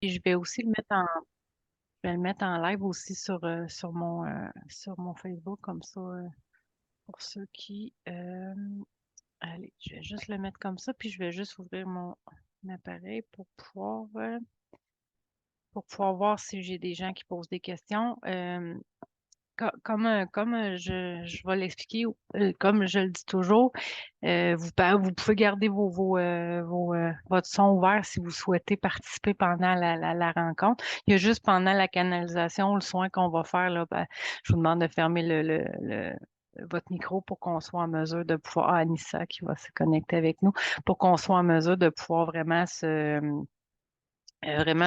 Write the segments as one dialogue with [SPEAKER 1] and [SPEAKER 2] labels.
[SPEAKER 1] Puis je vais aussi le mettre en, je vais le mettre en live aussi sur mon Facebook, comme ça, pour ceux qui, allez, je vais juste le mettre comme ça, puis je vais juste ouvrir mon appareil pour pouvoir voir si j'ai des gens qui posent des questions. Comme je vais l'expliquer, comme je le dis toujours, vous pouvez garder votre son ouvert si vous souhaitez participer pendant la rencontre. Il y a juste pendant la canalisation, le soin qu'on va faire, là, ben, je vous demande de fermer votre micro pour qu'on soit en mesure de pouvoir, Anissa qui va se connecter avec nous, pour qu'on soit en mesure de pouvoir vraiment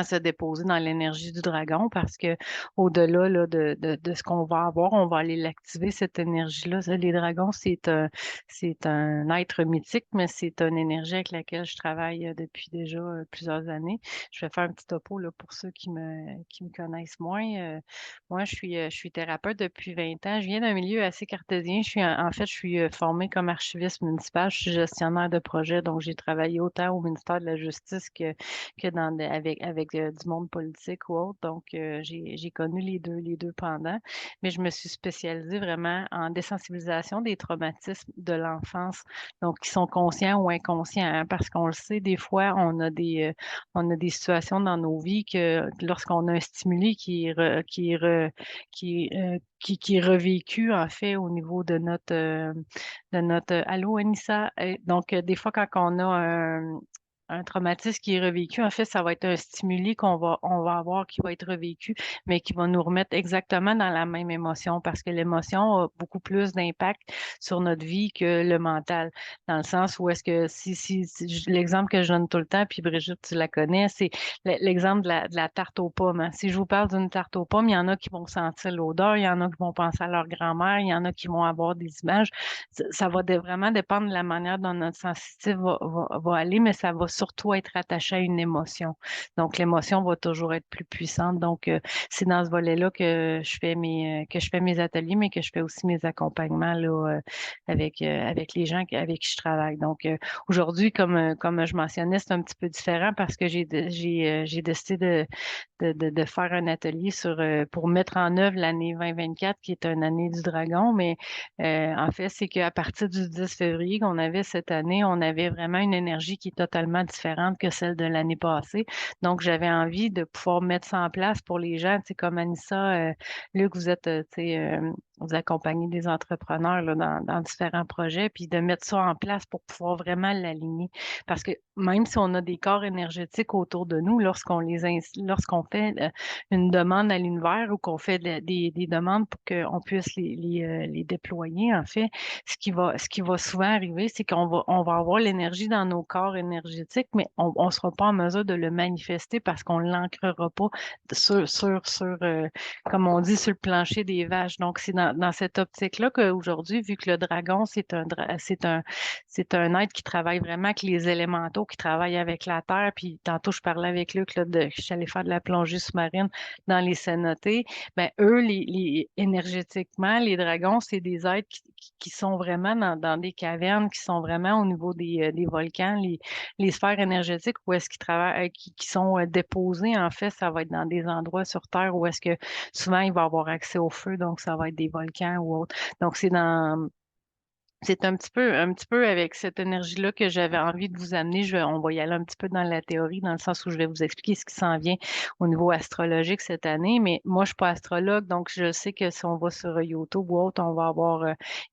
[SPEAKER 1] se déposer dans l'énergie du dragon parce que au-delà là, de ce qu'on va avoir, on va aller l'activer, cette énergie-là. Les dragons, c'est un être mythique, mais c'est une énergie avec laquelle je travaille depuis déjà plusieurs années. Je vais faire un petit topo là, pour ceux qui me connaissent moins. Moi, je suis thérapeute depuis 20 ans. Je viens d'un milieu assez cartésien. En fait, je suis formée comme archiviste municipal. Je suis gestionnaire de projet, donc j'ai travaillé autant au ministère de la Justice que avec du monde politique ou autre. Donc, j'ai connu les deux pendant, mais je me suis spécialisée vraiment en désensibilisation des traumatismes de l'enfance, donc qui sont conscients ou inconscients, hein, parce qu'on le sait, des fois, on a des situations dans nos vies que lorsqu'on a un stimuli qui est revécu, en fait, au niveau de notre allô, Anissa. Donc, des fois, quand on a un traumatisme qui est revécu, en fait, ça va être un stimuli on va avoir qui va être revécu, mais qui va nous remettre exactement dans la même émotion parce que l'émotion a beaucoup plus d'impact sur notre vie que le mental. Dans le sens où est-ce que l'exemple que je donne tout le temps, puis Brigitte, tu la connais, c'est l'exemple de la tarte aux pommes, hein. Si je vous parle d'une tarte aux pommes, il y en a qui vont sentir l'odeur, il y en a qui vont penser à leur grand-mère, il y en a qui vont avoir des images. Ça va vraiment dépendre de la manière dont notre sensitif va aller, mais ça va surtout être attaché à une émotion. Donc, l'émotion va toujours être plus puissante. Donc, c'est dans ce volet-là que je fais mes ateliers, mais que je fais aussi mes accompagnements là, avec les gens avec qui je travaille. Donc, aujourd'hui, comme je mentionnais, c'est un petit peu différent parce que j'ai décidé de faire un atelier pour mettre en œuvre l'année 2024, qui est une année du dragon. Mais en fait, c'est qu'à partir du 10 février qu'on avait cette année, on avait vraiment une énergie qui est totalement différente que celle de l'année passée. Donc, j'avais envie de pouvoir mettre ça en place pour les gens, tu sais, comme Anissa, Luc, vous êtes, tu sais, vous accompagnez des entrepreneurs là, dans différents projets, puis de mettre ça en place pour pouvoir vraiment l'aligner. Parce que même si on a des corps énergétiques autour de nous, lorsqu'on fait une demande à l'univers ou qu'on fait des demandes pour qu'on puisse les déployer, en fait, ce qui va souvent arriver, c'est on va avoir l'énergie dans nos corps énergétiques, mais on ne sera pas en mesure de le manifester parce qu'on ne l'ancrera pas comme on dit, sur le plancher des vaches. Donc, c'est dans cette optique-là qu'aujourd'hui, vu que le dragon, c'est un être qui travaille vraiment avec les élémentaux, qui travaille avec la terre. Puis tantôt, je parlais avec Luc là, je suis allée faire de la plongée sous-marine dans les cénotes. Ben, eux, énergétiquement, les dragons, c'est des êtres qui sont vraiment dans des cavernes, qui sont vraiment au niveau des volcans, les sphères énergétiques où est-ce qu'ils travaillent, qui sont déposées, en fait, ça va être dans des endroits sur Terre où est-ce que souvent il va avoir accès au feu, donc ça va être des volcans ou autre. Donc, c'est un petit peu avec cette énergie-là que j'avais envie de vous amener. On va y aller un petit peu dans la théorie, dans le sens où je vais vous expliquer ce qui s'en vient au niveau astrologique cette année. Mais moi, je suis pas astrologue, donc je sais que si on va sur YouTube ou autre, il va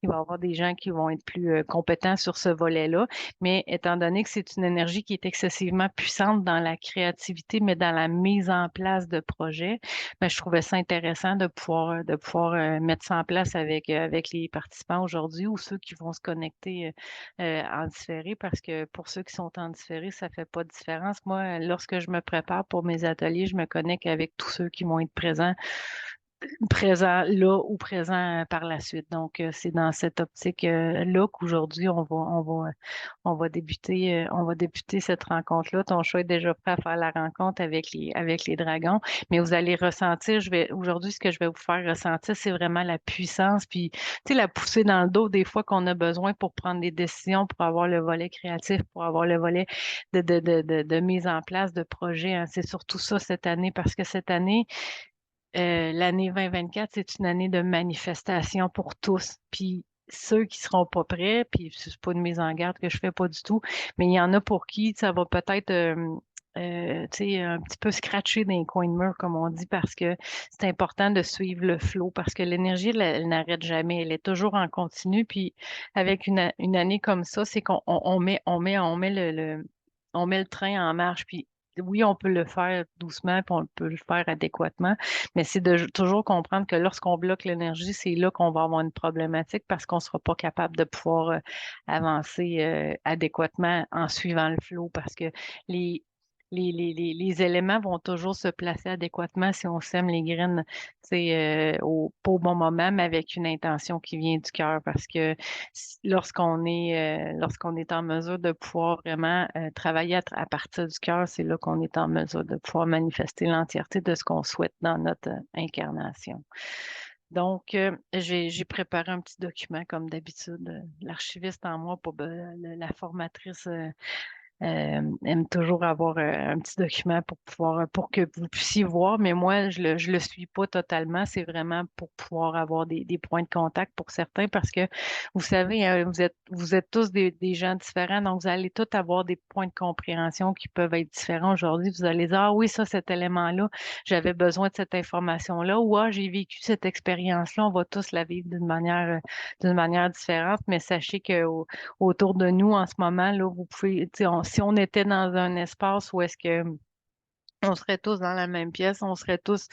[SPEAKER 1] y avoir des gens qui vont être plus compétents sur ce volet-là. Mais étant donné que c'est une énergie qui est excessivement puissante dans la créativité, mais dans la mise en place de projets, ben, je trouvais ça intéressant de pouvoir mettre ça en place avec les participants aujourd'hui ou ceux qui vont se connecter en différé parce que pour ceux qui sont en différé, ça fait pas de différence. Moi, lorsque je me prépare pour mes ateliers, je me connecte avec tous ceux qui vont être présents présent là ou présent par la suite. Donc, c'est dans cette optique-là qu'aujourd'hui, on va on va débuter cette rencontre-là. Ton chat est déjà prêt à faire la rencontre avec les dragons, mais vous allez ressentir, aujourd'hui, ce que je vais vous faire ressentir, c'est vraiment la puissance, puis, tu sais, la poussée dans le dos, des fois qu'on a besoin pour prendre des décisions, pour avoir le volet créatif, pour avoir le volet de mise en place de projets, hein. C'est surtout ça cette année, parce que cette année, l'année 2024, c'est une année de manifestation pour tous. Puis ceux qui seront pas prêts, puis c'est pas une mise en garde que je fais pas du tout, mais il y en a pour qui ça va peut-être tu sais, un petit peu scratcher dans les coins de mur, comme on dit, parce que c'est important de suivre le flow, parce que l'énergie, elle n'arrête jamais, elle est toujours en continu. Puis avec une année comme ça, c'est on met on met le train en marche. Puis oui, on peut le faire doucement, puis on peut le faire adéquatement, mais c'est de toujours comprendre que lorsqu'on bloque l'énergie, c'est là qu'on va avoir une problématique parce qu'on ne sera pas capable de pouvoir avancer adéquatement en suivant le flow parce que les, les éléments vont toujours se placer adéquatement si on sème les graines, c'est pas au bon moment, mais avec une intention qui vient du cœur parce que lorsqu'on est en mesure de pouvoir vraiment travailler à partir du cœur, c'est là qu'on est en mesure de pouvoir manifester l'entièreté de ce qu'on souhaite dans notre incarnation. Donc, j'ai préparé un petit document comme d'habitude. L'archiviste en moi, la formatrice aime toujours avoir un petit document pour pouvoir, pour que vous puissiez voir, mais moi, je le suis pas totalement. C'est vraiment pour pouvoir avoir des points de contact pour certains parce que vous savez, hein, vous êtes tous des gens différents, donc vous allez tous avoir des points de compréhension qui peuvent être différents aujourd'hui. Vous allez dire, ah oui, ça, cet élément-là, j'avais besoin de cette information-là, ou ah, j'ai vécu cette expérience-là. On va tous la vivre d'une manière différente, mais sachez que autour de nous en ce moment, là, vous pouvez, tu sais, si on était dans un espace où est-ce que on serait tous dans la même pièce, on serait tous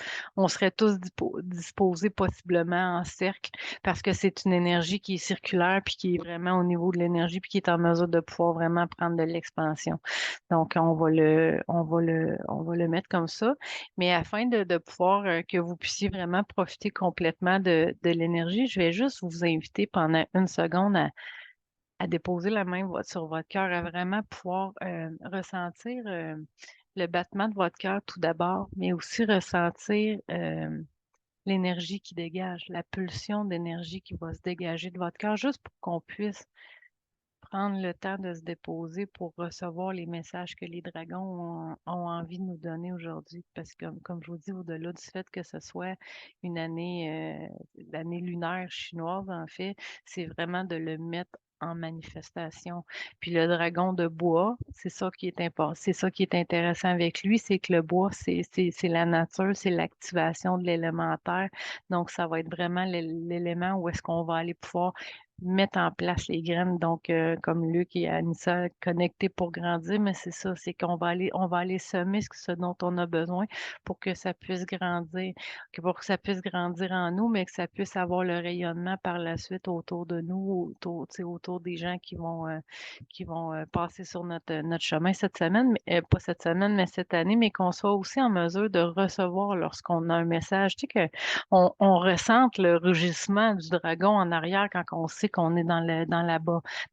[SPEAKER 1] disposés possiblement en cercle parce que c'est une énergie qui est circulaire puis qui est vraiment au niveau de l'énergie puis qui est en mesure de pouvoir vraiment prendre de l'expansion. Donc, on va le mettre comme ça. Mais afin de pouvoir que vous puissiez vraiment profiter complètement de l'énergie, je vais juste vous inviter pendant une seconde à déposer la main sur votre cœur, à vraiment pouvoir ressentir le battement de votre cœur tout d'abord, mais aussi ressentir l'énergie qui dégage, la pulsion d'énergie qui va se dégager de votre cœur, juste pour qu'on puisse prendre le temps de se déposer pour recevoir les messages que les dragons ont envie de nous donner aujourd'hui. Parce que, comme je vous dis, au-delà du fait que ce soit une année, l'année lunaire chinoise, en fait, c'est vraiment de le mettre en manifestation. Puis le dragon de bois, c'est ça qui est important, c'est ça qui est intéressant avec lui, c'est que le bois, c'est la nature, c'est l'activation de l'élémentaire. Donc, ça va être vraiment l'élément où est-ce qu'on va aller pouvoir mettre en place les graines. Donc, comme Luc et Anissa, connectés pour grandir, mais c'est ça, c'est on va aller semer ce dont on a besoin pour que ça puisse grandir, pour que ça puisse grandir en nous, mais que ça puisse avoir le rayonnement par la suite autour de nous, autour, tu sais, autour des gens qui vont passer sur notre chemin cette semaine, mais, pas cette semaine, mais cette année, mais qu'on soit aussi en mesure de recevoir lorsqu'on a un message. Tu sais, on ressente le rugissement du dragon en arrière quand on sait qu'on est dans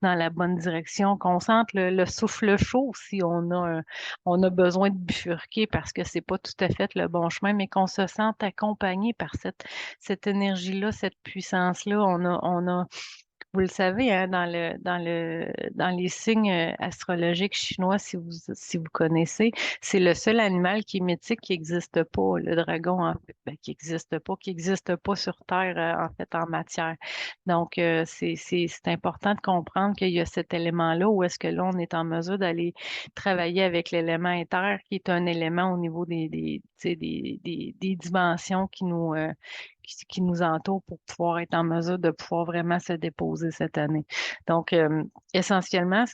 [SPEAKER 1] la bonne direction, qu'on sente le souffle chaud si on a besoin de bifurquer parce que c'est pas tout à fait le bon chemin, mais qu'on se sente accompagné par cette énergie-là, cette puissance-là. On a vous le savez, hein, dans les signes astrologiques chinois, si vous connaissez, c'est le seul animal qui est mythique qui n'existe pas, le dragon, en fait, ben, qui n'existe pas sur Terre, en fait, en matière. Donc, c'est important de comprendre qu'il y a cet élément-là où est-ce que là, on est en mesure d'aller travailler avec l'élément éther, qui est un élément au niveau tu sais, des dimensions qui nous entoure pour pouvoir être en mesure de pouvoir vraiment se déposer cette année. Donc, essentiellement,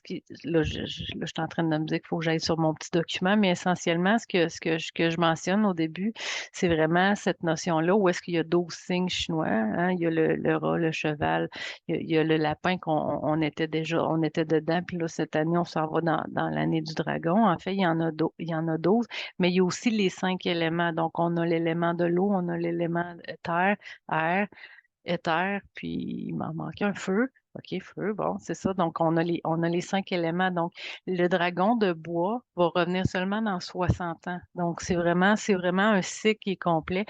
[SPEAKER 1] là, je suis en train de me dire qu'il faut que j'aille sur mon petit document, mais essentiellement, que je mentionne au début, c'est vraiment cette notion-là où est-ce qu'il y a 12 signes chinois, hein? Il y a le rat, le cheval, il y a le lapin on était dedans, puis là, cette année, on s'en va dans l'année du dragon. En fait, il y en a 12, mais il y a aussi les 5 éléments. Donc, on a l'élément de l'eau, on a l'élément terre, air, éther, puis il m'en manque un feu. OK, feu, bon, c'est ça. Donc, on a les 5 éléments. Donc, le dragon de bois va revenir seulement dans 60 ans. Donc, c'est vraiment un cycle qui est complet.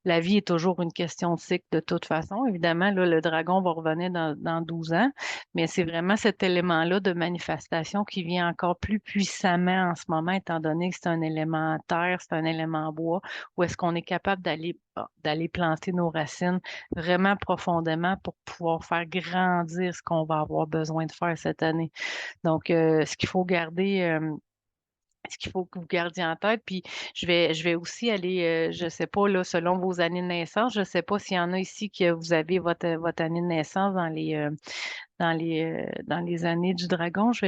[SPEAKER 1] La vie est toujours une question de cycle de toute façon. Évidemment, là, le dragon va revenir dans 12 ans, mais c'est vraiment cet élément-là de manifestation qui vient encore plus puissamment en ce moment, étant donné que c'est un élément terre, c'est un élément bois, où est-ce qu'on est capable d'aller planter nos racines vraiment profondément pour pouvoir faire grandir ce qu'on va avoir besoin de faire cette année. Donc, ce qu'il faut que vous gardiez en tête. Puis je vais aussi aller, je sais pas, là, selon vos années de naissance, je sais pas s'il y en a ici que vous avez votre année de naissance dans les années du dragon. Je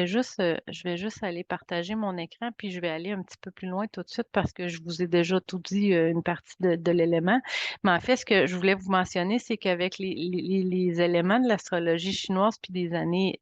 [SPEAKER 1] vais juste aller partager mon écran, puis je vais aller un petit peu plus loin tout de suite parce que je vous ai déjà tout dit, une partie de l'élément. Mais en fait, ce que je voulais vous mentionner, c'est qu'avec les éléments de l'astrologie chinoise, puis des années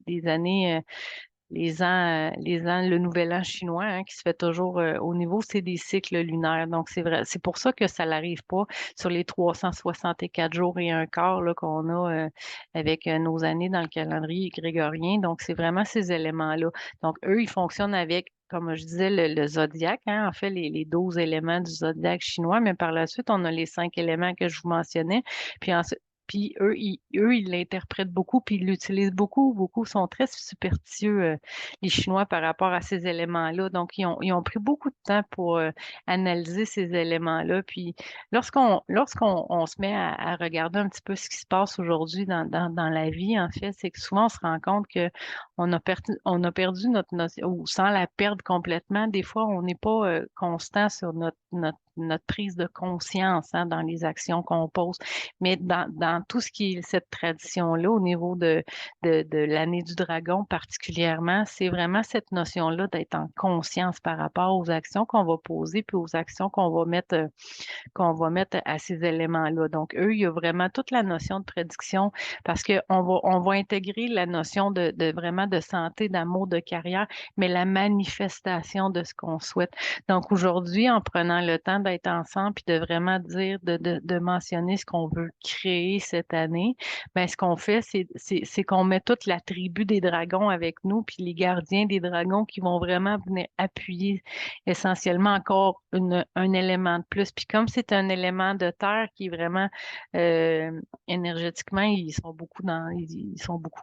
[SPEAKER 1] les ans, le nouvel an chinois, hein, qui se fait toujours au niveau, c'est des cycles lunaires. Donc, c'est vrai, c'est pour ça que ça n'arrive pas sur les 364 jours et un quart là, qu'on a avec nos années dans le calendrier grégorien. Donc, c'est vraiment ces éléments-là. Donc, eux, ils fonctionnent avec, comme je disais, le zodiaque, hein, en fait, les 12 éléments du zodiaque chinois, mais par la suite, on a les 5 éléments que je vous mentionnais. Puis ensuite, puis eux, ils l'interprètent beaucoup, puis ils l'utilisent beaucoup, beaucoup, sont très superstitieux, les Chinois, par rapport à ces éléments-là. Donc, ils ont pris beaucoup de temps pour analyser ces éléments-là. Puis, lorsqu'on on se met à regarder un petit peu ce qui se passe aujourd'hui dans la vie, en fait, c'est que souvent, on se rend compte que on a perdu notre notion, ou sans la perdre complètement, des fois, on n'est pas constant sur notre prise de conscience, hein, dans les actions qu'on pose. Mais dans tout ce qui est cette tradition-là, au niveau de l'année du dragon particulièrement, c'est vraiment cette notion-là d'être en conscience par rapport aux actions qu'on va poser puis aux actions qu'on va mettre à ces éléments-là. Donc, eux, il y a vraiment toute la notion de prédiction parce on va intégrer la notion de vraiment de santé, d'amour, de carrière, mais la manifestation de ce qu'on souhaite. Donc, aujourd'hui, en prenant le temps d'être ensemble puis de vraiment dire, de mentionner ce qu'on veut créer cette année, ben, ce qu'on fait, c'est qu'on met toute la tribu des dragons avec nous, puis les gardiens des dragons qui vont vraiment venir appuyer essentiellement encore un élément de plus. Puis comme c'est un élément de terre qui est vraiment euh, énergétiquement, ils sont beaucoup,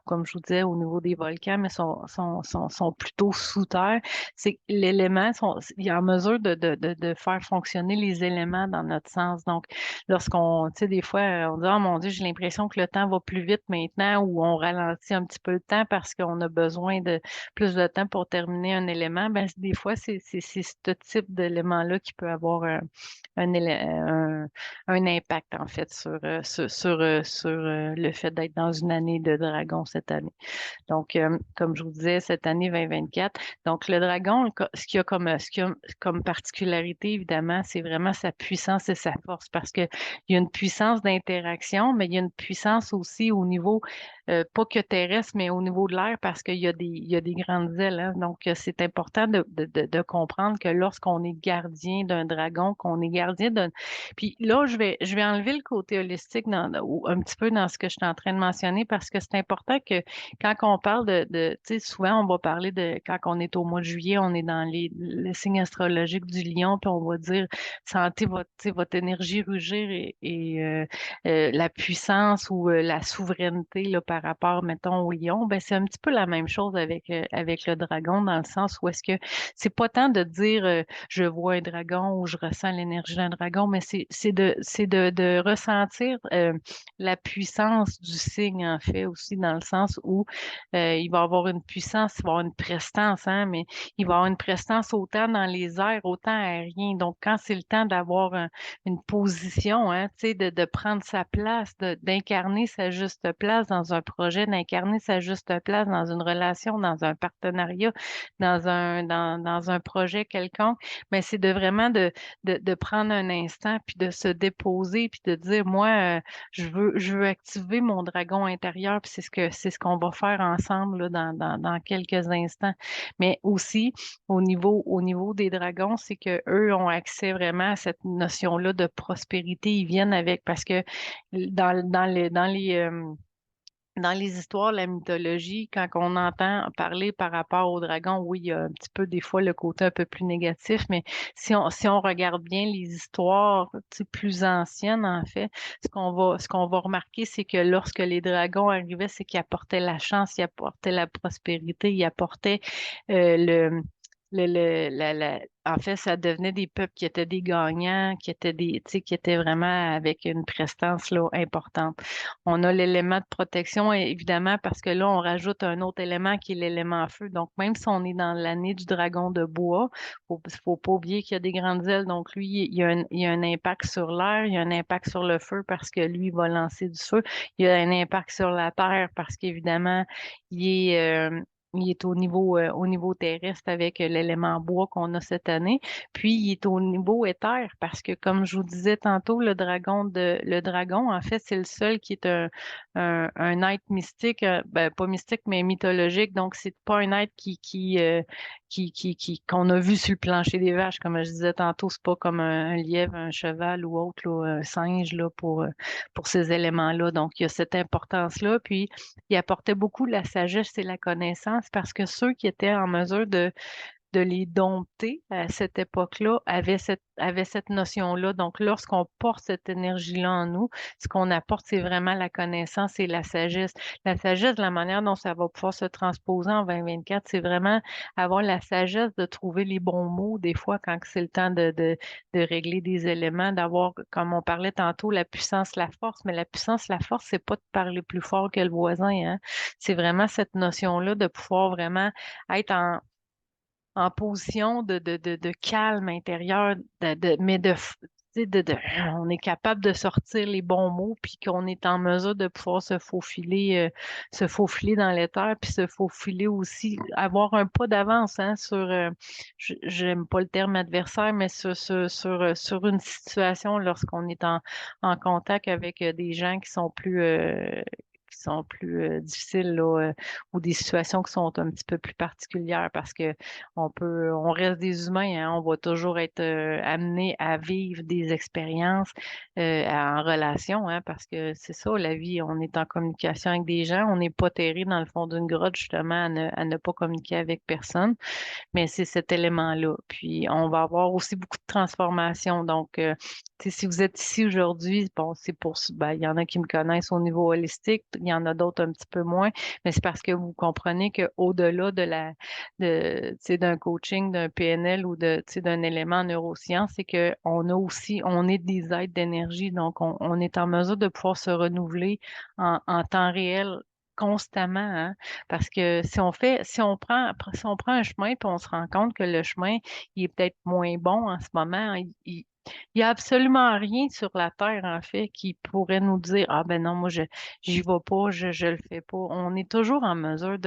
[SPEAKER 1] comme je vous disais, au niveau des volcans, mais sont plutôt sous terre. C'est que il est en mesure de faire fonctionner les éléments dans notre sens. Donc, lorsqu'on, tu sais, des fois, on dit, oh mon Dieu, j'ai l'impression que le temps va plus vite maintenant ou on ralentit un petit peu le temps parce qu'on a besoin de plus de temps pour terminer un élément. Ben, des fois, c'est ce type d'élément-là qui peut avoir un impact, en fait, sur le fait d'être dans une année de dragon cette année. Donc, comme je vous disais, cette année 2024. Donc, le dragon, ce qu'il a comme particularité, évidemment, c'est vraiment sa puissance et sa force parce qu'il y a une puissance d'interaction, mais il y a une puissance aussi au niveau, pas que terrestre, mais au niveau de l'air parce il y a des grandes ailes, hein. Donc, c'est important de comprendre que lorsqu'on est gardien d'un dragon, qu'on est gardien d'un... Puis là, je vais enlever le côté holistique ou un petit peu dans ce que je suis en train de mentionner parce que c'est important que quand on parle tu sais, souvent on va parler de, quand on est au mois de juillet, on est dans le signe astrologique du lion, puis on va dire, sentez votre, tu sais, votre énergie rugir et puissance ou la souveraineté là, par rapport, mettons, au lion, ben c'est un petit peu la même chose avec le dragon, dans le sens où est-ce que c'est pas tant de dire je vois un dragon ou je ressens l'énergie d'un dragon, mais c'est de ressentir la puissance du signe, en fait, aussi, dans le sens où il va avoir une puissance, il va avoir une prestance, hein, mais il va avoir une prestance autant dans les airs, autant aérien. Donc, quand c'est le temps d'avoir une position, hein, tu sais, de prendre sa place, d'incarner sa juste place dans un projet, d'incarner sa juste place dans une relation, dans un partenariat, dans un projet quelconque, mais c'est de vraiment de prendre un instant, puis de se déposer, puis de dire, moi, je veux activer mon dragon intérieur, puis c'est ce qu'on va faire ensemble là, dans quelques instants. Mais aussi, au niveau des dragons, c'est que eux ont accès vraiment à cette notion-là de prospérité. Ils viennent avec, parce que dans les histoires, la mythologie, quand on entend parler par rapport aux dragons, oui, il y a un petit peu des fois le côté un peu plus négatif, mais si on regarde bien les histoires, tu sais, plus anciennes, en fait, ce qu'on va remarquer, c'est que lorsque les dragons arrivaient, c'est qu'ils apportaient la chance, ils apportaient la prospérité, ils apportaient le en fait, ça devenait des peuples qui étaient des gagnants, tu sais, qui étaient vraiment avec une prestance là, importante. On a l'élément de protection, évidemment, parce que là, on rajoute un autre élément qui est l'élément feu. Donc, même si on est dans l'année du dragon de bois, faut pas oublier qu'il y a des grandes ailes. Donc, lui, il y a un impact sur l'air, il y a un impact sur le feu parce que lui, il va lancer du feu. Il y a un impact sur la terre parce qu'évidemment, il est, euh, il est au niveau terrestre avec l'élément bois qu'on a cette année. Puis, il est au niveau éther parce que, comme je vous disais tantôt, le dragon, en fait, c'est le seul qui est un être mystique, ben, pas mystique, mais mythologique. Donc, c'est pas un être qu'on a vu sur le plancher des vaches, comme je disais tantôt. C'est pas comme un lièvre, un cheval ou autre, là, un singe, là, pour ces éléments-là. Donc, il y a cette importance-là. Puis, il apportait beaucoup la sagesse et la connaissance parce que ceux qui étaient en mesure de les dompter à cette époque-là avait cette notion-là. Donc, lorsqu'on porte cette énergie-là en nous, ce qu'on apporte, c'est vraiment la connaissance et la sagesse. La sagesse, la manière dont ça va pouvoir se transposer en 2024, c'est vraiment avoir la sagesse de trouver les bons mots, des fois, quand c'est le temps de régler des éléments, d'avoir, comme on parlait tantôt, la puissance, la force. Mais la puissance, la force, c'est pas de parler plus fort que le voisin, hein. C'est vraiment cette notion-là de pouvoir vraiment être en position de calme intérieur, mais tu sais, on est capable de sortir les bons mots, puis qu'on est en mesure de pouvoir se faufiler dans l'éther, puis se faufiler aussi, avoir un pas d'avance hein, sur, j'aime pas le terme adversaire, mais sur une situation lorsqu'on est en contact avec des gens qui sont plus difficiles là, ou des situations qui sont un petit peu plus particulières parce que on reste des humains, hein, on va toujours être amené à vivre des expériences en relation, hein, parce que c'est ça, la vie, on est en communication avec des gens, on n'est pas terré dans le fond d'une grotte justement à ne pas communiquer avec personne. Mais c'est cet élément-là. Puis, on va avoir aussi beaucoup de transformations. Donc, tu sais, si vous êtes ici aujourd'hui, bon, ben, il y en a qui me connaissent au niveau holistique, il y en a d'autres un petit peu moins, mais c'est parce que vous comprenez qu'au-delà tu sais, d'un coaching, d'un PNL ou tu sais, d'un élément en neurosciences, c'est on est des êtres d'énergie. Donc, on est en mesure de pouvoir se renouveler en temps réel constamment, hein. Parce que si on prend un chemin puis on se rend compte que le chemin, il est peut-être moins bon en ce moment, il y a absolument rien sur la Terre, en fait, qui pourrait nous dire, ah ben non, j'y vais pas, je le fais pas. On est toujours en mesure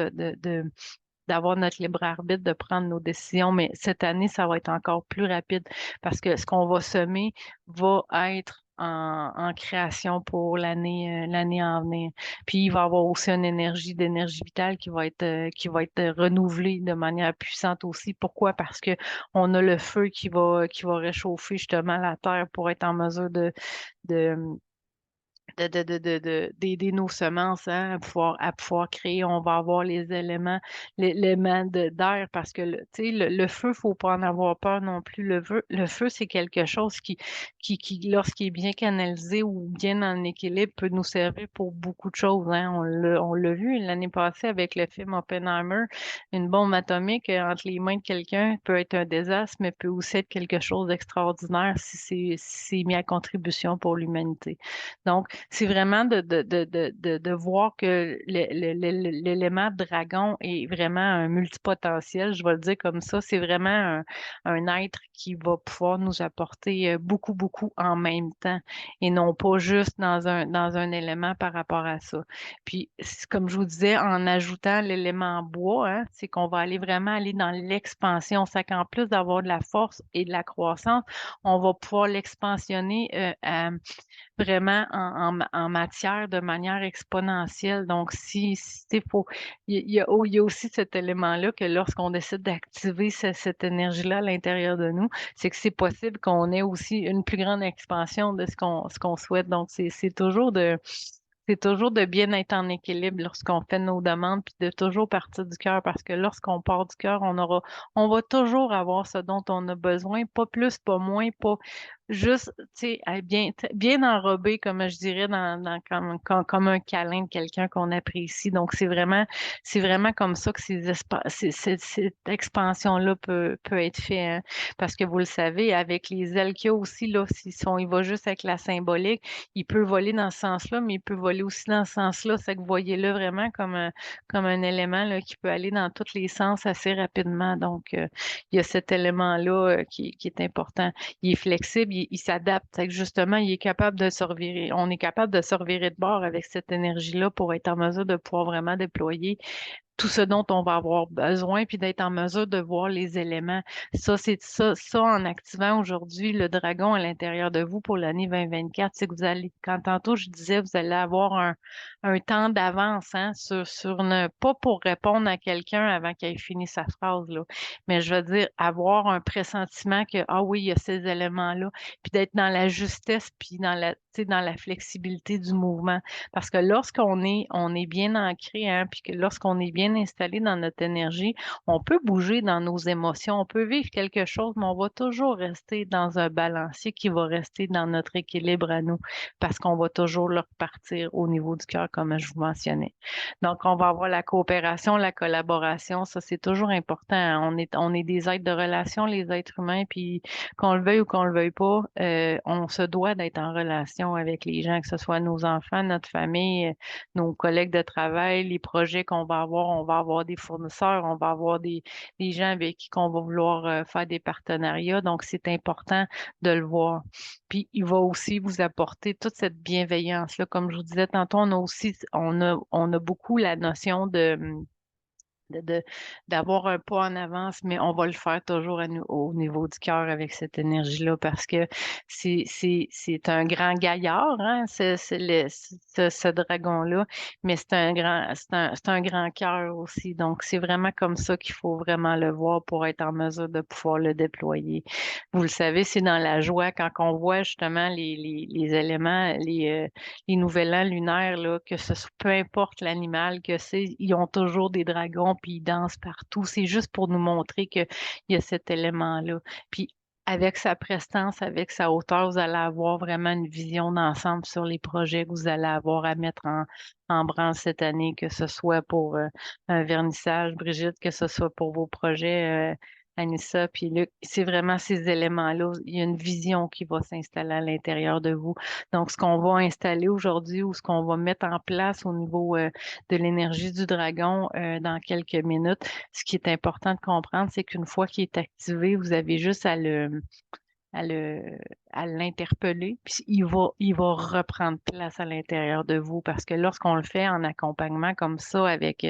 [SPEAKER 1] d'avoir notre libre arbitre, de prendre nos décisions, mais cette année, ça va être encore plus rapide parce que ce qu'on va semer va être en création pour l'année à venir. Puis il va y avoir aussi une d'énergie vitale qui va être renouvelée de manière puissante aussi. Pourquoi? Parce que on a le feu qui va réchauffer justement la terre pour être en mesure de d'aider nos semences, hein, à pouvoir créer. On va avoir les éléments, l'élément d'air parce que tu sais, le feu, faut pas en avoir peur non plus. Le feu, c'est quelque chose qui lorsqu'il est bien canalisé ou bien en équilibre, peut nous servir pour beaucoup de choses, hein. On l'a vu l'année passée avec le film Oppenheimer. Une bombe atomique entre les mains de quelqu'un peut être un désastre, mais peut aussi être quelque chose d'extraordinaire si c'est mis à contribution pour l'humanité. Donc, c'est vraiment de voir que l'élément dragon est vraiment un multipotentiel, je vais le dire comme ça. C'est vraiment un être qui va pouvoir nous apporter beaucoup, beaucoup en même temps et non pas juste dans un élément par rapport à ça. Puis, comme je vous disais, en ajoutant l'élément bois, hein, c'est qu'on va vraiment aller dans l'expansion. C'est qu'en plus d'avoir de la force et de la croissance, on va pouvoir l'expansionner vraiment en matière de manière exponentielle. Donc, c'est faut, il y a aussi cet élément-là que lorsqu'on décide d'activer cette énergie-là à l'intérieur de nous, c'est que c'est possible qu'on ait aussi une plus grande expansion de ce qu'on souhaite. Donc, c'est toujours de bien être en équilibre lorsqu'on fait nos demandes, puis de toujours partir du cœur, parce que lorsqu'on part du cœur, on va toujours avoir ce dont on a besoin, pas plus, pas moins, pas juste, tu sais, bien enrobé, comme je dirais, comme un câlin de quelqu'un qu'on apprécie. Donc, c'est vraiment comme ça que cette expansion-là peut être faite, hein. Parce que vous le savez, avec les ailes qu'il y a aussi, là, il va juste avec la symbolique, il peut voler dans ce sens-là, mais il peut voler aussi dans ce sens-là. C'est que vous voyez-le vraiment comme un élément là, qui peut aller dans tous les sens assez rapidement. Donc, il y a cet élément-là qui est important. Il est flexible, il s'adapte. C'est que justement, il est capable de se revirer. On est capable de se revirer de bord avec cette énergie-là pour être en mesure de pouvoir vraiment déployer tout ce dont on va avoir besoin, puis d'être en mesure de voir les éléments. Ça en activant aujourd'hui le dragon à l'intérieur de vous pour l'année 2024, c'est que vous allez, quand tantôt je disais, vous allez avoir un temps d'avance, hein, pas pour répondre à quelqu'un avant qu'il ait fini sa phrase, là, mais je veux dire, avoir un pressentiment que, ah oui, il y a ces éléments-là, puis d'être dans la justesse, puis tu sais, dans la flexibilité du mouvement. Parce que on est bien ancré, hein, puis que lorsqu'on est bien installé dans notre énergie, on peut bouger dans nos émotions, on peut vivre quelque chose, mais on va toujours rester dans un balancier qui va rester dans notre équilibre à nous, parce qu'on va toujours le repartir au niveau du cœur, comme je vous mentionnais. Donc, on va avoir la coopération, la collaboration, ça c'est toujours important, hein. On est des êtres de relation, les êtres humains, puis qu'on le veuille ou qu'on le veuille pas, on se doit d'être en relation avec les gens, que ce soit nos enfants, notre famille, nos collègues de travail, les projets qu'on va avoir. On va avoir des fournisseurs, on va avoir des gens avec qui on va vouloir faire des partenariats. Donc, c'est important de le voir. Puis, il va aussi vous apporter toute cette bienveillance-là. Comme je vous disais tantôt, on a beaucoup la notion de, de- d'avoir un pas en avance, mais on va le faire toujours au niveau du cœur avec cette énergie-là parce que c'est un grand gaillard, hein, ce dragon-là, mais c'est un grand cœur aussi. Donc, c'est vraiment comme ça qu'il faut vraiment le voir pour être en mesure de pouvoir le déployer. Vous le savez, c'est dans la joie quand on voit justement les éléments, les nouvel an lunaires, là, peu importe l'animal que c'est, ils ont toujours des dragons, puis ils dansent partout. C'est juste pour nous montrer qu'il y a cet élément-là. Puis avec sa prestance, avec sa hauteur, vous allez avoir vraiment une vision d'ensemble sur les projets que vous allez avoir à mettre en branle cette année, que ce soit pour un vernissage, Brigitte, que ce soit pour vos projets. Anissa, puis Luc, c'est vraiment ces éléments-là. Il y a une vision qui va s'installer à l'intérieur de vous. Donc, ce qu'on va installer aujourd'hui ou ce qu'on va mettre en place au niveau de l'énergie du dragon dans quelques minutes, ce qui est important de comprendre, c'est qu'une fois qu'il est activé, vous avez juste à le, à l'interpeller, puis il va reprendre place à l'intérieur de vous parce que lorsqu'on le fait en accompagnement comme ça avec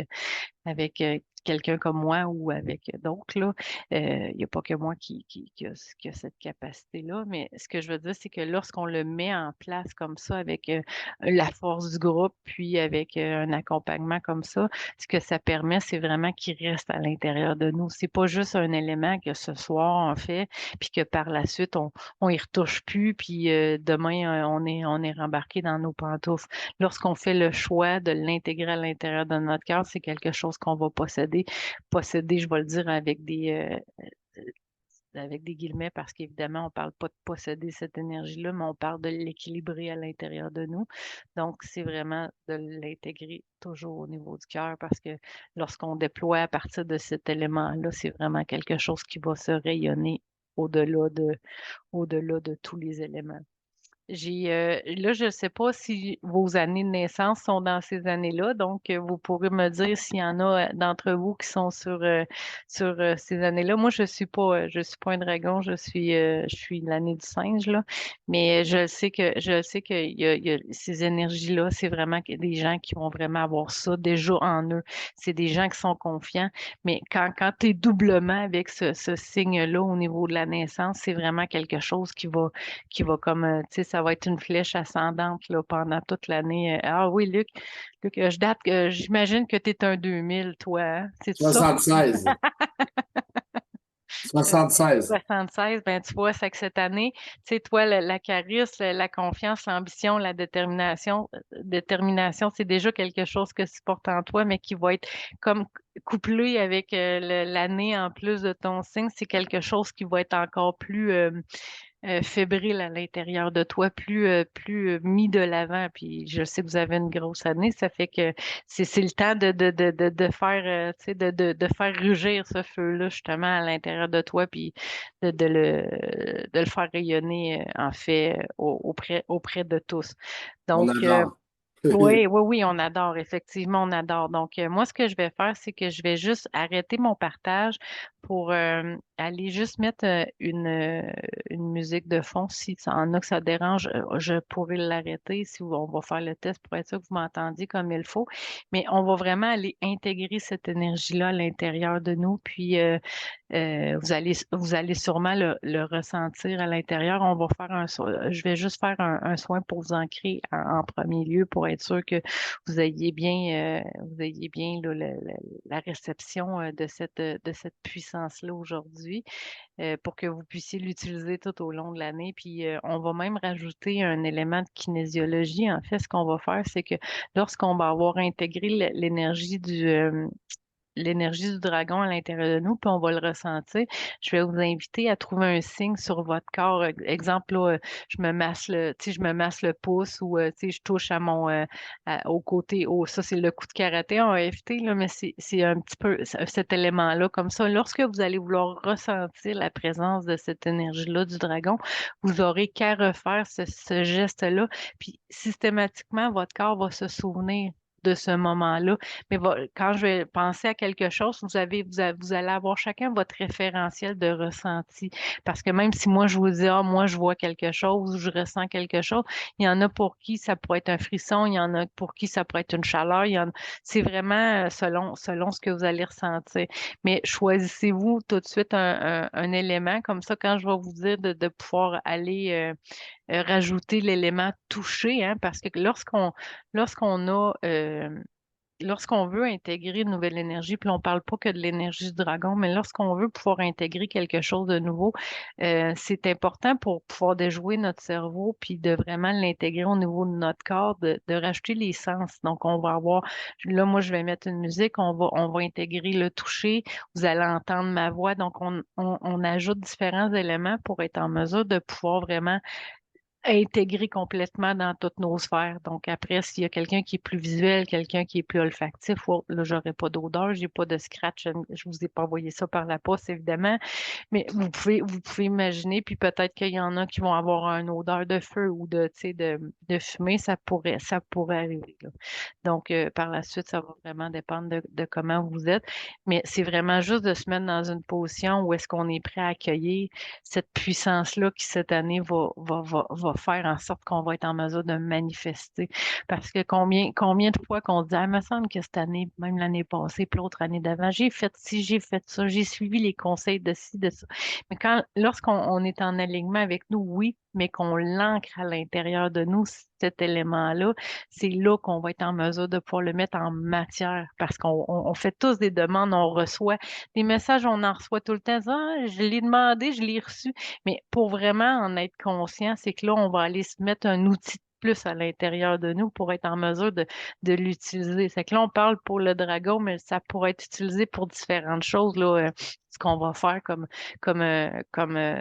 [SPEAKER 1] quelqu'un comme moi ou avec d'autres, là. Il n'y a pas que moi qui a cette capacité-là, mais ce que je veux dire, c'est que lorsqu'on le met en place comme ça, avec la force du groupe, puis avec un accompagnement comme ça, ce que ça permet, c'est vraiment qu'il reste à l'intérieur de nous. C'est pas juste un élément que ce soir on fait, puis que par la suite, on y retouche bouge plus, puis demain, on est rembarqué dans nos pantoufles. Lorsqu'on fait le choix de l'intégrer à l'intérieur de notre cœur, c'est quelque chose qu'on va posséder. Posséder, je vais le dire avec des guillemets, parce qu'évidemment, on ne parle pas de posséder cette énergie-là, mais on parle de l'équilibrer à l'intérieur de nous. Donc, c'est vraiment de l'intégrer toujours au niveau du cœur, parce que lorsqu'on déploie à partir de cet élément-là, c'est vraiment quelque chose qui va se rayonner au-delà au-delà de tous les éléments. Là, je ne sais pas si vos années de naissance sont dans ces années-là, donc vous pourrez me dire s'il y en a d'entre vous qui sont sur ces années-là. Moi, je suis pas un dragon, je suis l'année du singe, là, mais je sais que il y a ces énergies-là, c'est vraiment des gens qui vont vraiment avoir ça déjà en eux. C'est des gens qui sont confiants, mais quand tu es doublement avec ce signe-là au niveau de la naissance, c'est vraiment quelque chose qui va comme, tu sais, ça va être une flèche ascendante là, pendant toute l'année. Ah oui, Luc, j'imagine que tu es un 2000, toi, hein? C'est ça?
[SPEAKER 2] 76.
[SPEAKER 1] Euh,
[SPEAKER 2] 76.
[SPEAKER 1] 76, ben tu vois, c'est que cette année, tu sais, toi, la charisme, la confiance, l'ambition, la détermination, c'est déjà quelque chose que tu portes en toi, mais qui va être comme couplé avec l'année en plus de ton signe, c'est quelque chose qui va être encore plus fébrile à l'intérieur de toi, plus mis de l'avant. Puis je sais que vous avez une grosse année, ça fait que c'est le temps de faire, tu sais, de faire rugir ce feu-là justement à l'intérieur de toi, puis de le faire rayonner, en fait, auprès de tous.
[SPEAKER 2] On
[SPEAKER 1] Donc,
[SPEAKER 2] adore.
[SPEAKER 1] oui, oui, oui, on adore, effectivement, on adore. Donc, moi, ce que je vais faire, c'est que je vais juste arrêter mon partage pour aller juste mettre une musique de fond. Si ça en a que ça dérange, je pourrais l'arrêter si on va faire le test pour être sûr que vous m'entendiez comme il faut. Mais on va vraiment aller intégrer cette énergie-là à l'intérieur de nous. Puis, vous allez sûrement le ressentir à l'intérieur. Je vais juste faire un soin pour vous ancrer en premier lieu pour être sûr que vous ayez bien là, la réception de cette puissance-là aujourd'hui pour que vous puissiez l'utiliser tout au long de l'année. Puis on va même rajouter un élément de kinésiologie. En fait, ce qu'on va faire, c'est que lorsqu'on va avoir intégré l'énergie du dragon à l'intérieur de nous, puis on va le ressentir. Je vais vous inviter à trouver un signe sur votre corps. Exemple, là, tu sais, je me masse le pouce ou tu sais, je touche à au côté, ça c'est le coup de karaté en EFT, là, mais c'est un petit peu cet élément-là. Comme ça, lorsque vous allez vouloir ressentir la présence de cette énergie-là du dragon, vous aurez qu'à refaire ce geste-là, puis systématiquement, votre corps va se souvenir de ce moment-là. Mais quand je vais penser à quelque chose, vous allez avoir chacun votre référentiel de ressenti. Parce que même si moi, je vous dis, ah, moi, je vois quelque chose, je ressens quelque chose, il y en a pour qui ça pourrait être un frisson, il y en a pour qui ça pourrait être une chaleur, c'est vraiment selon ce que vous allez ressentir. Mais choisissez-vous tout de suite un élément, comme ça, quand je vais vous dire de pouvoir aller rajouter l'élément touché, hein, parce que lorsqu'on a lorsqu'on veut intégrer une nouvelle énergie, puis on ne parle pas que de l'énergie du dragon, mais lorsqu'on veut pouvoir intégrer quelque chose de nouveau, c'est important pour pouvoir déjouer notre cerveau, puis de vraiment l'intégrer au niveau de notre corps, de rajouter les sens. Donc, on va avoir, là, moi, je vais mettre une musique, on va intégrer le toucher, vous allez entendre ma voix. Donc, on ajoute différents éléments pour être en mesure de pouvoir vraiment intégré complètement dans toutes nos sphères. Donc après, s'il y a quelqu'un qui est plus visuel, quelqu'un qui est plus olfactif, oh, là, j'aurais pas d'odeur, j'ai pas de scratch, je vous ai pas envoyé ça par la poste, évidemment, mais vous pouvez imaginer, puis peut-être qu'il y en a qui vont avoir une odeur de feu ou tu sais, de fumée, ça pourrait arriver, là. Donc, par la suite, ça va vraiment dépendre de comment vous êtes. Mais c'est vraiment juste de se mettre dans une position où est-ce qu'on est prêt à accueillir cette puissance-là qui, cette année, va faire en sorte qu'on va être en mesure de manifester. Parce que combien de fois qu'on se dit, ah, il me semble que cette année, même l'année passée, puis l'autre année d'avant, j'ai fait ci, j'ai fait ça, j'ai suivi les conseils de ci, de ça. Mais lorsqu'on est en alignement avec nous, oui, mais qu'on l'ancre à l'intérieur de nous, cet élément-là, c'est là qu'on va être en mesure de pouvoir le mettre en matière parce qu'on fait tous des demandes, on reçoit des messages, on en reçoit tout le temps. Ah, je l'ai demandé, je l'ai reçu. Mais pour vraiment en être conscient, c'est que là, on va aller se mettre un outil de plus à l'intérieur de nous pour être en mesure de l'utiliser. C'est que là, on parle pour le dragon, mais ça pourrait être utilisé pour différentes choses, là, ce qu'on va faire comme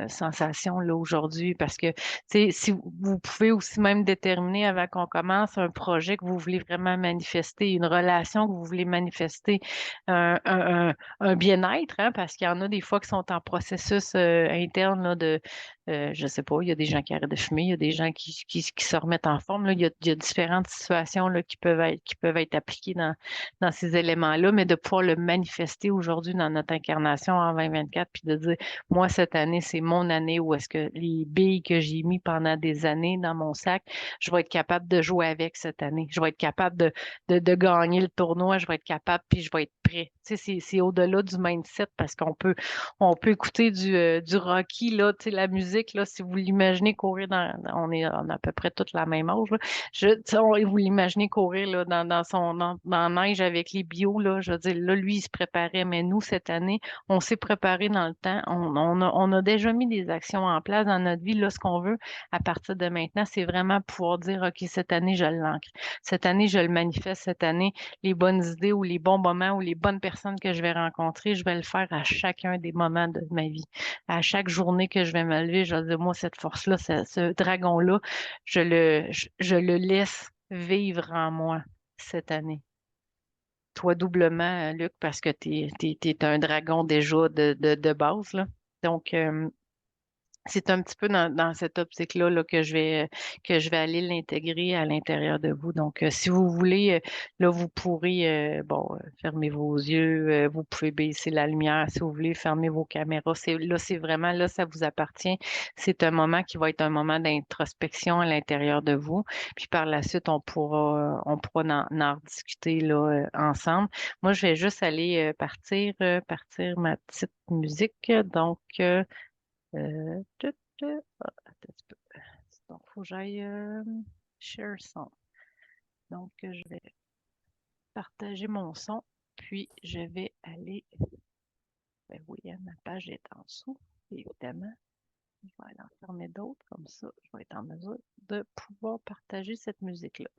[SPEAKER 1] sensation là aujourd'hui. Parce que, tu sais, si vous pouvez aussi même déterminer avant qu'on commence un projet que vous voulez vraiment manifester, une relation que vous voulez manifester, un bien-être, hein, parce qu'il y en a des fois qui sont en processus interne là, je sais pas, il y a des gens qui arrêtent de fumer, il y a des gens qui se remettent en forme. Là, il y a différentes situations là, qui peuvent être appliquées dans ces éléments-là, mais de pouvoir le manifester aujourd'hui dans notre incarnation en 2024, puis de dire, moi, cette année, c'est mon année où est-ce que les billes que j'ai mis pendant des années dans mon sac, je vais être capable de jouer avec cette année. Je vais être capable de gagner le tournoi, je vais être capable, puis je vais être prêt. Tu sais, c'est au-delà du mindset parce qu'on peut écouter du Rocky, là, tu sais, la musique, là, si vous l'imaginez courir on a à peu près toute la même âge, là. Tu sais, vous l'imaginez courir, là, dans la neige avec les bio, là, je veux dire, là, lui, il se préparait, mais nous, cette année, on s'est préparé dans le temps, on a déjà mis des actions en place dans notre vie, là, ce qu'on veut, à partir de maintenant, c'est vraiment pouvoir dire, OK, cette année, je l'ancre. Cette année, je le manifeste. Cette année, les bonnes idées ou les bons moments ou les bonnes personnes que je vais rencontrer, je vais le faire à chacun des moments de ma vie. À chaque journée que je vais me lever, je vais dire, moi, cette force-là, ce dragon-là, je le laisse vivre en moi cette année. Toi, doublement, Luc, parce que t'es un dragon déjà de base, là. Donc, c'est un petit peu dans cette optique-là là, que je vais aller l'intégrer à l'intérieur de vous. Donc, si vous voulez, là, vous pourrez, bon, fermer vos yeux, vous pouvez baisser la lumière si vous voulez, fermer vos caméras. Là, c'est vraiment, là, ça vous appartient. C'est un moment qui va être un moment d'introspection à l'intérieur de vous. Puis par la suite, on pourra en rediscuter là, ensemble. Moi, je vais juste aller partir ma petite musique. Donc, tut, tut. Ah, attends un petit peu. Donc, il faut que j'aille share son. Donc, je vais partager mon son, puis je vais aller. Ben oui, hein, ma page est en dessous, évidemment. Je vais aller en fermer d'autres, comme ça, je vais être en mesure de pouvoir partager cette musique-là.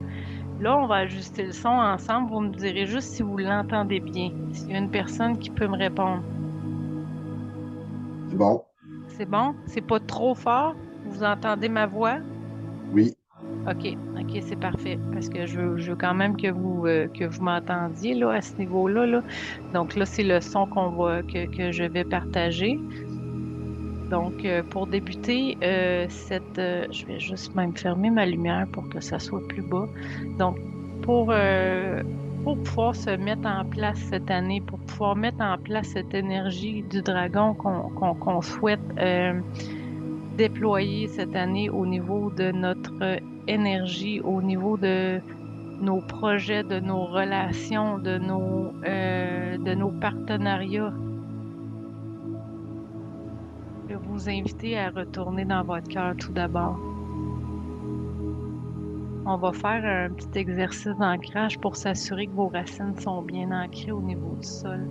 [SPEAKER 1] Là, on va ajuster le son ensemble. Vous me direz juste si vous l'entendez bien. S'il y a une personne qui peut me répondre.
[SPEAKER 2] C'est bon?
[SPEAKER 1] C'est bon? C'est pas trop fort? Vous entendez ma voix?
[SPEAKER 2] Oui.
[SPEAKER 1] OK, OK, c'est parfait. Parce que je veux quand même que vous m'entendiez là, à ce niveau-là, là. Donc là, c'est le son que je vais partager. Donc, pour débuter, je vais juste même fermer ma lumière pour que ça soit plus bas. Donc, pour pouvoir se mettre en place cette année, pour pouvoir mettre en place cette énergie du dragon qu'on souhaite déployer cette année au niveau de notre énergie, au niveau de nos projets, de nos relations, de nos partenariats. Je vais vous inviter à retourner dans votre cœur tout d'abord. On va faire un petit exercice d'ancrage pour s'assurer que vos racines sont bien ancrées au niveau du sol.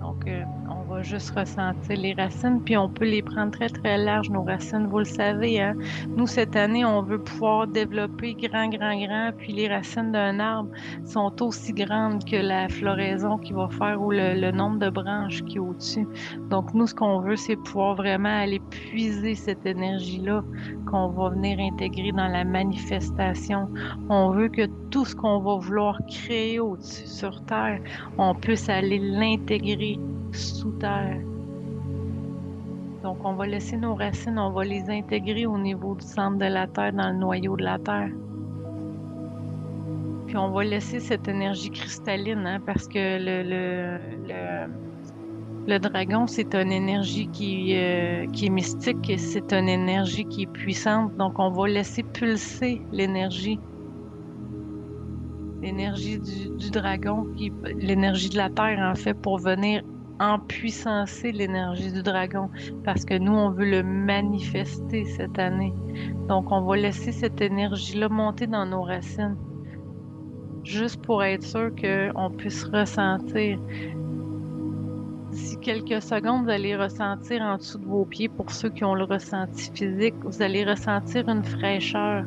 [SPEAKER 1] Donc, on va juste ressentir les racines, puis on peut les prendre très, très larges, nos racines, vous le savez, hein. Nous, cette année, on veut pouvoir développer grand, grand, grand, puis les racines d'un arbre sont aussi grandes que la floraison qu'il va faire ou le nombre de branches qui est au-dessus. Donc, nous, ce qu'on veut, c'est pouvoir vraiment aller puiser cette énergie-là qu'on va venir intégrer dans la manifestation. On veut que tout ce qu'on va vouloir créer au-dessus sur Terre, on puisse aller l'intégrer sous terre. Donc, on va laisser nos racines, on va les intégrer au niveau du centre de la Terre, dans le noyau de la Terre. Puis, on va laisser cette énergie cristalline, hein, parce que le dragon, c'est une énergie qui est mystique et c'est une énergie qui est puissante. Donc, on va laisser pulser l'énergie du dragon, l'énergie de la Terre, en fait, pour venir empuissancer l'énergie du dragon parce que nous, on veut le manifester cette année. Donc, on va laisser cette énergie-là monter dans nos racines, juste pour être sûr qu'on puisse ressentir. D'ici quelques secondes, vous allez ressentir en dessous de vos pieds, pour ceux qui ont le ressenti physique, vous allez ressentir une fraîcheur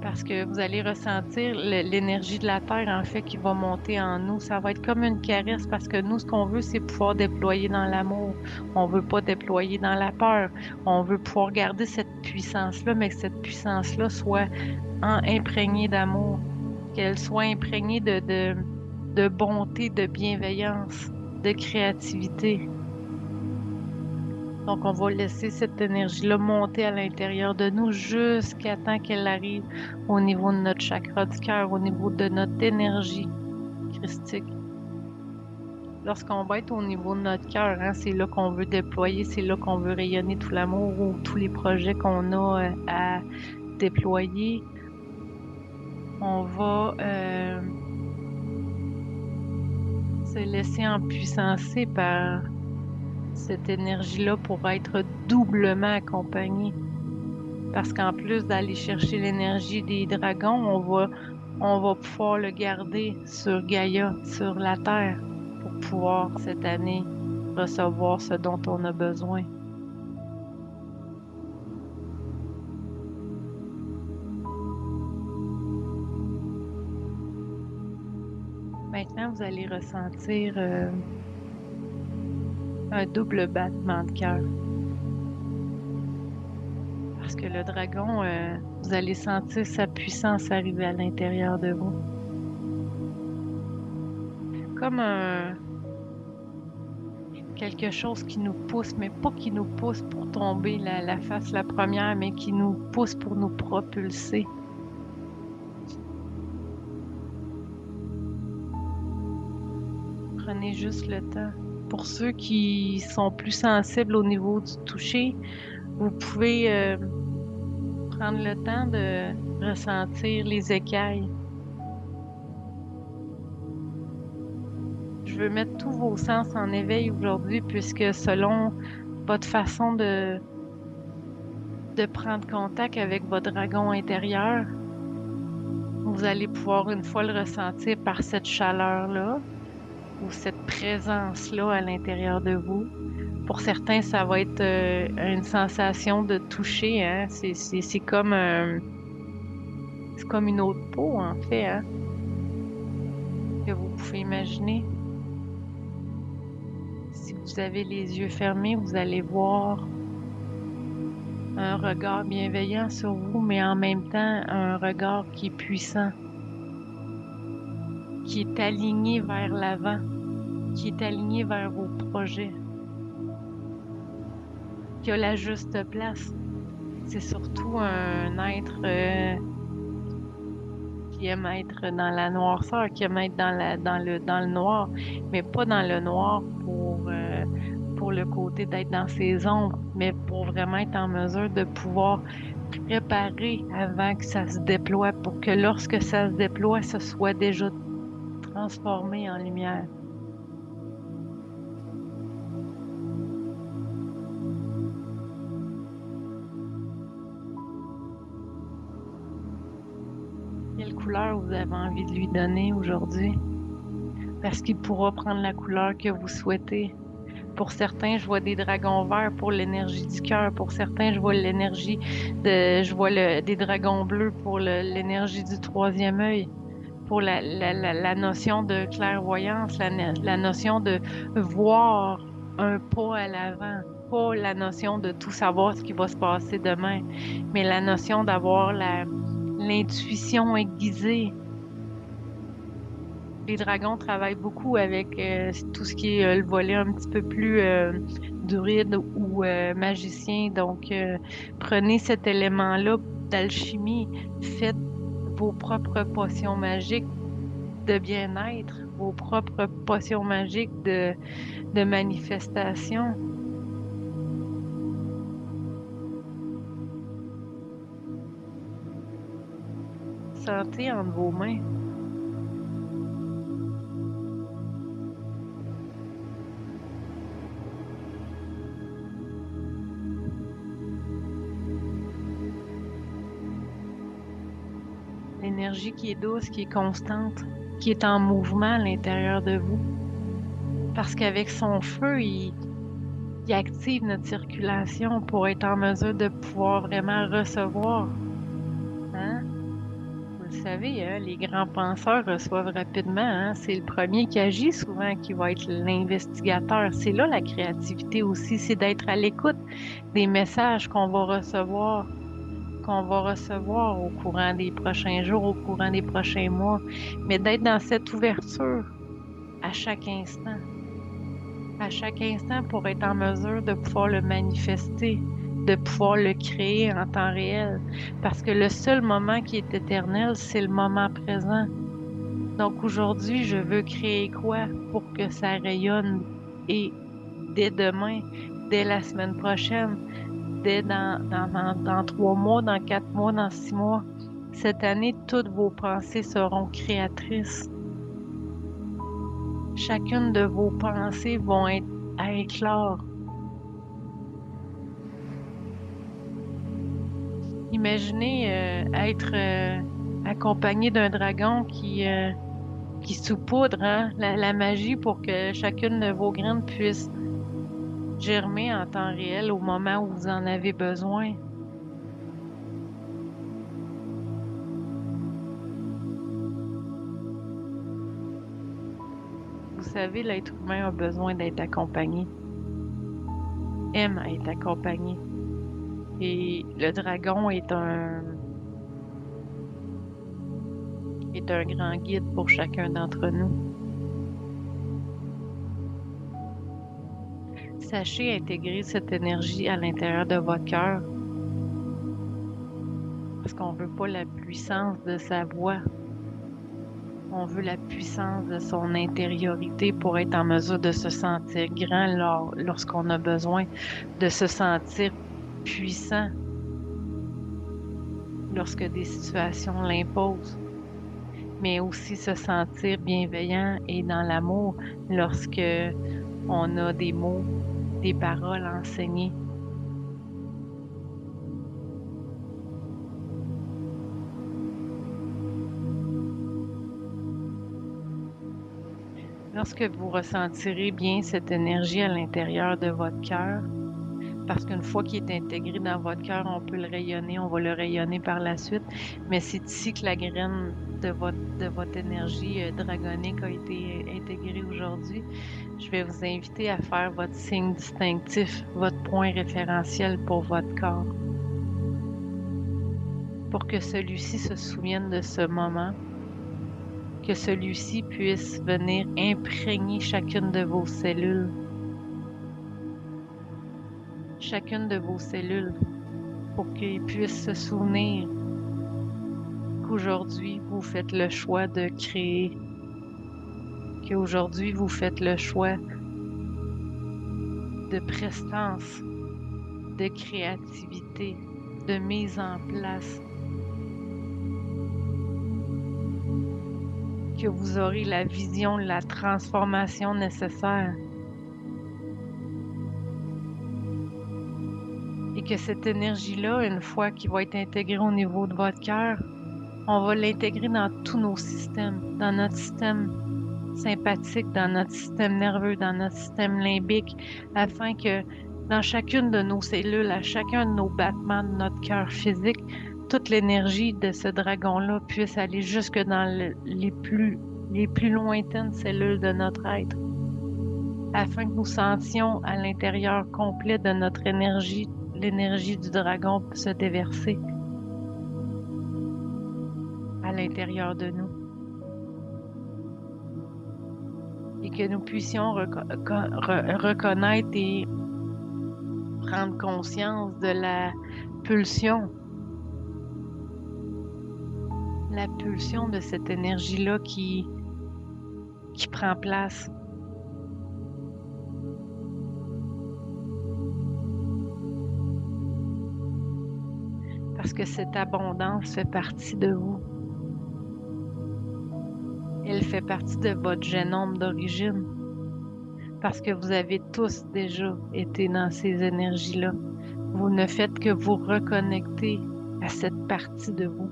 [SPEAKER 1] parce que vous allez ressentir l'énergie de la terre, en fait, qui va monter en nous. Ça va être comme une caresse parce que nous, ce qu'on veut, c'est pouvoir déployer dans l'amour. On veut pas déployer dans la peur. On veut pouvoir garder cette puissance-là, mais que cette puissance-là soit imprégnée d'amour, qu'elle soit imprégnée de bonté, de bienveillance, de créativité. Donc, on va laisser cette énergie-là monter à l'intérieur de nous jusqu'à temps qu'elle arrive au niveau de notre chakra du cœur, au niveau de notre énergie christique. Lorsqu'on va être au niveau de notre cœur, hein, c'est là qu'on veut déployer, c'est là qu'on veut rayonner tout l'amour ou tous les projets qu'on a à déployer. On va se laisser empuissancer par cette énergie-là pour être doublement accompagné. Parce qu'en plus d'aller chercher l'énergie des dragons, on va pouvoir le garder sur Gaïa, sur la Terre, pour pouvoir cette année recevoir ce dont on a besoin. Maintenant, vous allez ressentir un double battement de cœur. Parce que le dragon, vous allez sentir sa puissance arriver à l'intérieur de vous. Comme quelque chose qui nous pousse, mais pas qui nous pousse pour tomber la face la première, mais qui nous pousse pour nous propulser. Prenez juste le temps. Pour ceux qui sont plus sensibles au niveau du toucher, vous pouvez prendre le temps de ressentir les écailles. Je veux mettre tous vos sens en éveil aujourd'hui puisque selon votre façon de prendre contact avec votre dragon intérieur, vous allez pouvoir une fois le ressentir par cette chaleur-là ou cette présence-là à l'intérieur de vous. Pour certains, ça va être une sensation de toucher, hein. C'est comme, c'est comme une autre peau, en fait, hein, que vous pouvez imaginer. Si vous avez les yeux fermés, vous allez voir un regard bienveillant sur vous, mais en même temps, un regard qui est puissant, qui est aligné vers l'avant, qui est aligné vers vos projets, qui a la juste place. C'est surtout un être qui aime être dans la noirceur, qui aime être dans le noir, mais pas dans le noir pour le côté d'être dans ses ombres, mais pour vraiment être en mesure de pouvoir préparer avant que ça se déploie, pour que lorsque ça se déploie, ce soit déjà transformé en lumière. Quelle couleur vous avez envie de lui donner aujourd'hui? Parce qu'il pourra prendre la couleur que vous souhaitez. Pour certains, je vois des dragons verts pour l'énergie du cœur. Pour certains, je vois des dragons bleus pour l'énergie du troisième œil. Pour la notion de clairvoyance, la notion de voir un pas à l'avant. Pas la notion de tout savoir ce qui va se passer demain, mais la notion d'avoir l'intuition aiguisée. Les dragons travaillent beaucoup avec tout ce qui est le volet un petit peu plus druide ou magicien. Donc, prenez cet élément-là d'alchimie, faites vos propres potions magiques de bien-être, vos propres potions magiques de manifestation. Sentez entre vos mains. énergie qui est douce, qui est constante, qui est en mouvement à l'intérieur de vous. Parce qu'avec son feu, il active notre circulation pour être en mesure de pouvoir vraiment recevoir. Hein? Vous le savez, hein, les grands penseurs reçoivent rapidement. Hein? C'est le premier qui agit souvent qui va être l'investigateur. C'est là la créativité aussi, c'est d'être à l'écoute des messages qu'on va recevoir au courant des prochains jours, au courant des prochains mois, mais d'être dans cette ouverture à chaque instant pour être en mesure de pouvoir le manifester, de pouvoir le créer en temps réel. Parce que le seul moment qui est éternel, c'est le moment présent. Donc aujourd'hui, je veux créer quoi pour que ça rayonne et dès demain, dès la semaine prochaine, dès dans 3 mois, dans 4 mois, dans 6 mois. Cette année, toutes vos pensées seront créatrices. Chacune de vos pensées vont être à éclore. Imaginez être accompagné d'un dragon qui saupoudre hein, la magie pour que chacune de vos graines puisse germer en temps réel au moment où vous en avez besoin. Vous savez, l'être humain a besoin d'être accompagné, aime être accompagné. Et le dragon est un grand guide pour chacun d'entre nous. Sachez intégrer cette énergie à l'intérieur de votre cœur parce qu'on ne veut pas la puissance de sa voix. On veut la puissance de son intériorité pour être en mesure de se sentir grand lorsqu'on a besoin, de se sentir puissant lorsque des situations l'imposent, mais aussi se sentir bienveillant et dans l'amour lorsque on a des mots, des paroles enseignées. Lorsque vous ressentirez bien cette énergie à l'intérieur de votre cœur, parce qu'une fois qu'il est intégré dans votre cœur, on peut le rayonner, on va le rayonner par la suite, mais c'est ici que la graine de votre énergie dragonique a été intégrée aujourd'hui. Je vais vous inviter à faire votre signe distinctif, votre point référentiel pour votre corps, pour que celui-ci se souvienne de ce moment, que celui-ci puisse venir imprégner chacune de vos cellules, pour qu'ils puissent se souvenir qu'aujourd'hui, vous faites le choix de créer, qu'aujourd'hui, vous faites le choix de prestance, de créativité, de mise en place, que vous aurez la vision, la transformation nécessaire. Et que cette énergie-là, une fois qu'il va être intégrée au niveau de votre cœur, on va l'intégrer dans tous nos systèmes, dans notre système sympathique, dans notre système nerveux, dans notre système limbique, afin que dans chacune de nos cellules, à chacun de nos battements de notre cœur physique, toute l'énergie de ce dragon-là puisse aller jusque dans les plus lointaines cellules de notre être, afin que nous sentions à l'intérieur complet de notre énergie, l'énergie du dragon se déverser à l'intérieur de nous. Et que nous puissions reconnaître et prendre conscience de la pulsion de cette énergie-là qui prend place. Parce que cette abondance fait partie de vous. Elle fait partie de votre génome d'origine. Parce que vous avez tous déjà été dans ces énergies-là. Vous ne faites que vous reconnecter à cette partie de vous.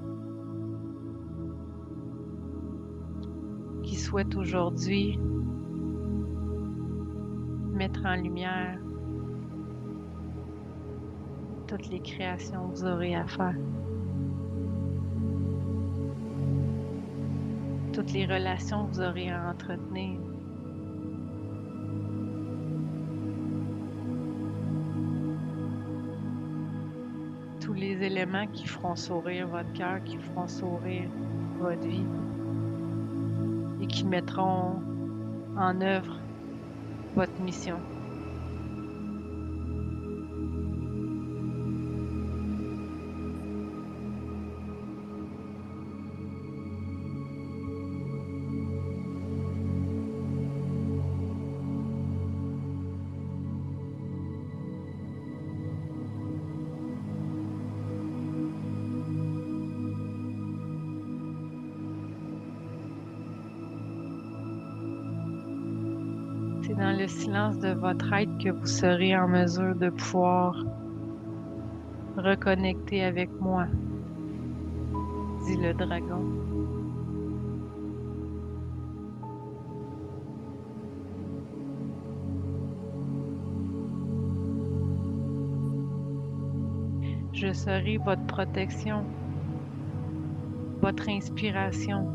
[SPEAKER 1] souhaite aujourd'hui mettre en lumière toutes les créations que vous aurez à faire, toutes les relations que vous aurez à entretenir. Tous les éléments qui feront sourire votre cœur, qui feront sourire votre vie et qui mettront en œuvre votre mission. C'est dans le silence de votre être que vous serez en mesure de pouvoir reconnecter avec moi, dit le dragon. Je serai votre protection, votre inspiration.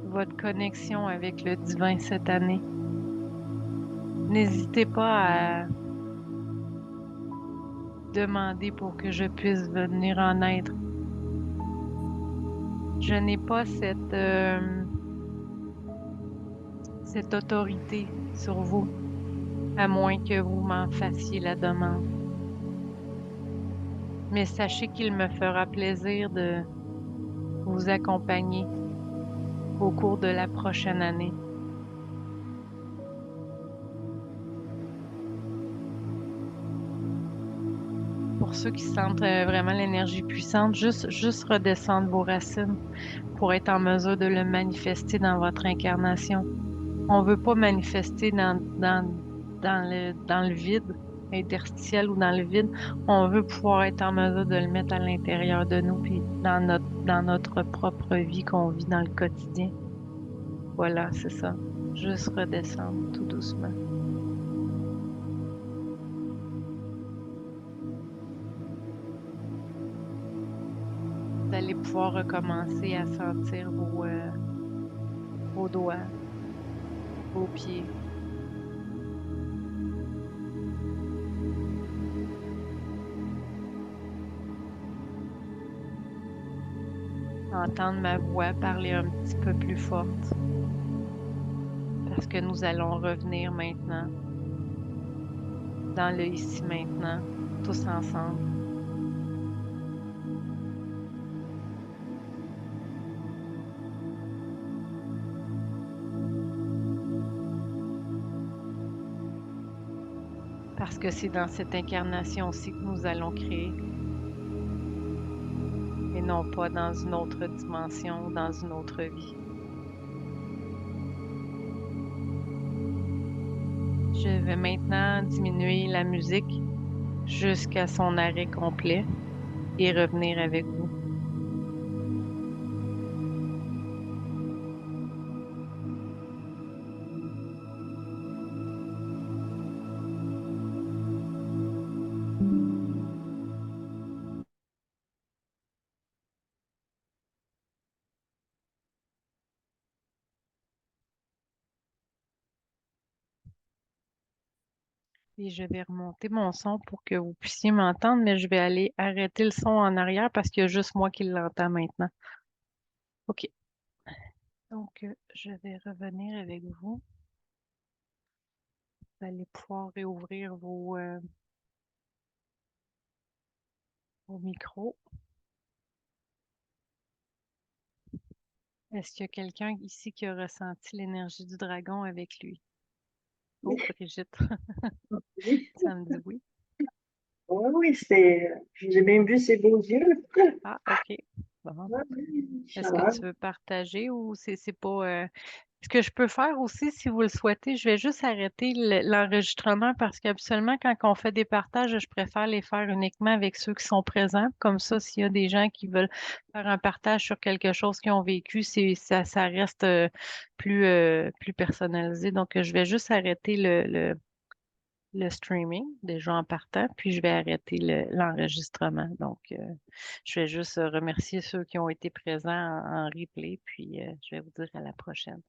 [SPEAKER 1] Votre connexion avec le divin cette année. N'hésitez pas à demander pour que je puisse venir en aide. Je n'ai pas cette autorité sur vous, à moins que vous m'en fassiez la demande. Mais sachez qu'il me fera plaisir de vous accompagner au cours de la prochaine année. Pour ceux qui sentent vraiment l'énergie puissante, juste redescendre vos racines pour être en mesure de le manifester dans votre incarnation. On ne veut pas manifester dans le vide interstitiel ou dans le vide. On veut pouvoir être en mesure de le mettre à l'intérieur de nous, puis dans notre propre vie qu'on vit dans le quotidien. Voilà, c'est ça. Juste redescendre tout doucement. Vous allez pouvoir recommencer à sentir vos doigts, vos pieds. Entendre ma voix parler un petit peu plus forte. Parce que nous allons revenir maintenant dans le ici maintenant, tous ensemble. Parce que c'est dans cette incarnation aussi que nous allons créer. Et non pas dans une autre dimension, dans une autre vie. Je vais maintenant diminuer la musique jusqu'à son arrêt complet et revenir avec vous. Et je vais remonter mon son pour que vous puissiez m'entendre, mais je vais aller arrêter le son en arrière parce qu'il y a juste moi qui l'entends maintenant. OK. Donc, je vais revenir avec vous. Vous allez pouvoir réouvrir vos micros. Est-ce qu'il y a quelqu'un ici qui a ressenti l'énergie du dragon avec lui? Oh, Brigitte,
[SPEAKER 2] Oui,
[SPEAKER 1] ça me dit oui.
[SPEAKER 2] oui, oui, j'ai même vu ses beaux yeux.
[SPEAKER 1] Ah, OK. Bon.
[SPEAKER 2] Oui, oui,
[SPEAKER 1] Est-ce que tu
[SPEAKER 2] chaleur.
[SPEAKER 1] veux partager ou c'est pas Ce que je peux faire aussi, si vous le souhaitez, je vais juste arrêter l'enregistrement parce qu'habituellement, quand on fait des partages, je préfère les faire uniquement avec ceux qui sont présents. Comme ça, s'il y a des gens qui veulent faire un partage sur quelque chose qu'ils ont vécu, ça reste plus personnalisé. Donc, je vais juste arrêter le streaming déjà en partant, puis je vais arrêter l'enregistrement. Donc, je vais juste remercier ceux qui ont été présents en replay, puis je vais vous dire à la prochaine.